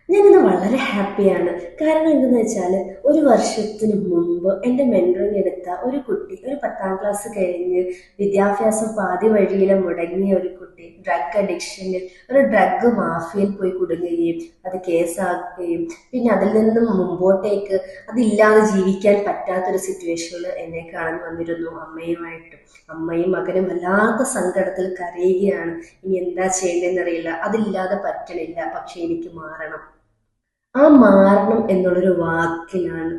ഞാനിന്ന് വളരെ ഹാപ്പിയാണ്. കാരണം എന്തെന്ന് വെച്ചാൽ ഒരു വർഷത്തിന് മുമ്പ് എൻ്റെ മെൻറ്ററിങ് എടുത്ത ഒരു കുട്ടി, ഒരു 10ാം ക്ലാസ് കഴിഞ്ഞ് വിദ്യാഭ്യാസം പാതി വഴിയിൽ മുടങ്ങിയ ഒരു കുട്ടി ഡ്രഗ് അഡിക്ഷനിൽ ഒരു ഡ്രഗ് മാഫിയയിൽ പോയി കുടുങ്ങുകയും അത് കേസാക്കുകയും പിന്നെ അതിൽ നിന്നും മുമ്പോട്ടേക്ക് അതില്ലാതെ ജീവിക്കാൻ പറ്റാത്തൊരു സിറ്റുവേഷനിൽ എന്നെ കാണാൻ വന്നിരുന്നു അമ്മയുമായിട്ട്. അമ്മയും മകനും വല്ലാത്ത സങ്കടത്തിൽ കരയുകയാണ്. ഇനി എന്താ ചെയ്യേണ്ടതെന്നറിയില്ല, അതില്ലാതെ പറ്റണില്ല, പക്ഷെ എനിക്ക് മാറണം. ആ മാറണം എന്നുള്ളൊരു വാക്കിലാണ്,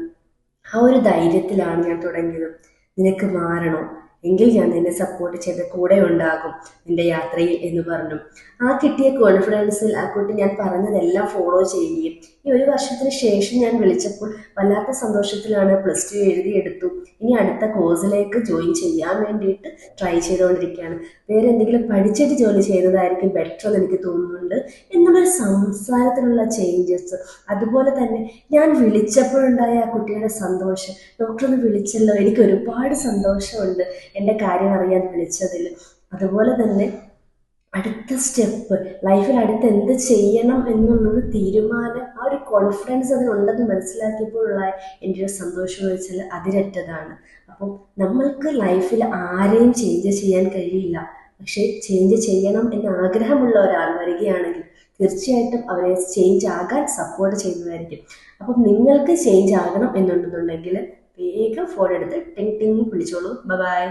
ആ ഒരു ധൈര്യത്തിലാണ് ഞാൻ തുടങ്ങിയത്. നിനക്ക് മാറണോ? എങ്കിൽ ഞാൻ നിന്നെ സപ്പോർട്ട് ചെയ്ത് കൂടെ ഉണ്ടാകും നിന്റെ യാത്രയിൽ എന്ന് പറഞ്ഞു. ആ കിട്ടിയ കോൺഫിഡൻസിൽ ആ കുട്ടി ഞാൻ പറഞ്ഞതെല്ലാം ഫോളോ ചെയ്യുകയും ഈ ഒരു വർഷത്തിന് ശേഷം ഞാൻ വിളിച്ചപ്പോൾ വല്ലാത്ത സന്തോഷത്തിലാണ്. +2 എഴുതിയെടുത്തു. ഇനി അടുത്ത കോഴ്സിലേക്ക് ജോയിൻ ചെയ്യാൻ വേണ്ടിയിട്ട് ട്രൈ ചെയ്തുകൊണ്ടിരിക്കുകയാണ്. വേറെ എന്തെങ്കിലും പഠിച്ചിട്ട് ജോലി ചെയ്യുന്നതായിരിക്കും ബെറ്റർ എന്ന് എനിക്ക് തോന്നുന്നുണ്ട് എന്നുള്ളൊരു സംസാരത്തിലുള്ള ചേഞ്ചസ്. അതുപോലെ തന്നെ ഞാൻ വിളിച്ചപ്പോഴുണ്ടായ ആ കുട്ടിയുടെ സന്തോഷം, ഡോക്ടർ ഒന്ന് വിളിച്ചല്ലോ, എനിക്ക് ഒരുപാട് സന്തോഷമുണ്ട് എൻ്റെ കാര്യം അറിയാൻ വിളിച്ചതിൽ. അതുപോലെ തന്നെ അടുത്ത സ്റ്റെപ്പ്, ലൈഫിൽ അടുത്ത് എന്ത് ചെയ്യണം എന്നുള്ളൊരു തീരുമാനം, ആ ഒരു കോൺഫിഡൻസ് അതിനുണ്ടെന്ന് മനസ്സിലാക്കിയപ്പോഴുള്ള എൻ്റെ ഒരു സന്തോഷം എന്ന് വെച്ചാൽ അതിരറ്റതാണ്. അപ്പം നമ്മൾക്ക് ലൈഫിൽ ആരെയും ചേഞ്ച് ചെയ്യാൻ കഴിയില്ല, പക്ഷേ ചേഞ്ച് ചെയ്യണം എന്ന ആഗ്രഹമുള്ള ഒരാൾ വരികയാണെങ്കിൽ തീർച്ചയായിട്ടും അവരെ ചേഞ്ച് ആകാൻ സപ്പോർട്ട് ചെയ്യുന്നതായിരിക്കും. അപ്പം നിങ്ങൾക്ക് ചേഞ്ച് ആകണം എന്നുണ്ടെന്നുണ്ടെങ്കിൽ വേഗം ഫോൺ എടുത്ത് ടിങ് ടിങ് വിളിച്ചോളൂ. ബൈ.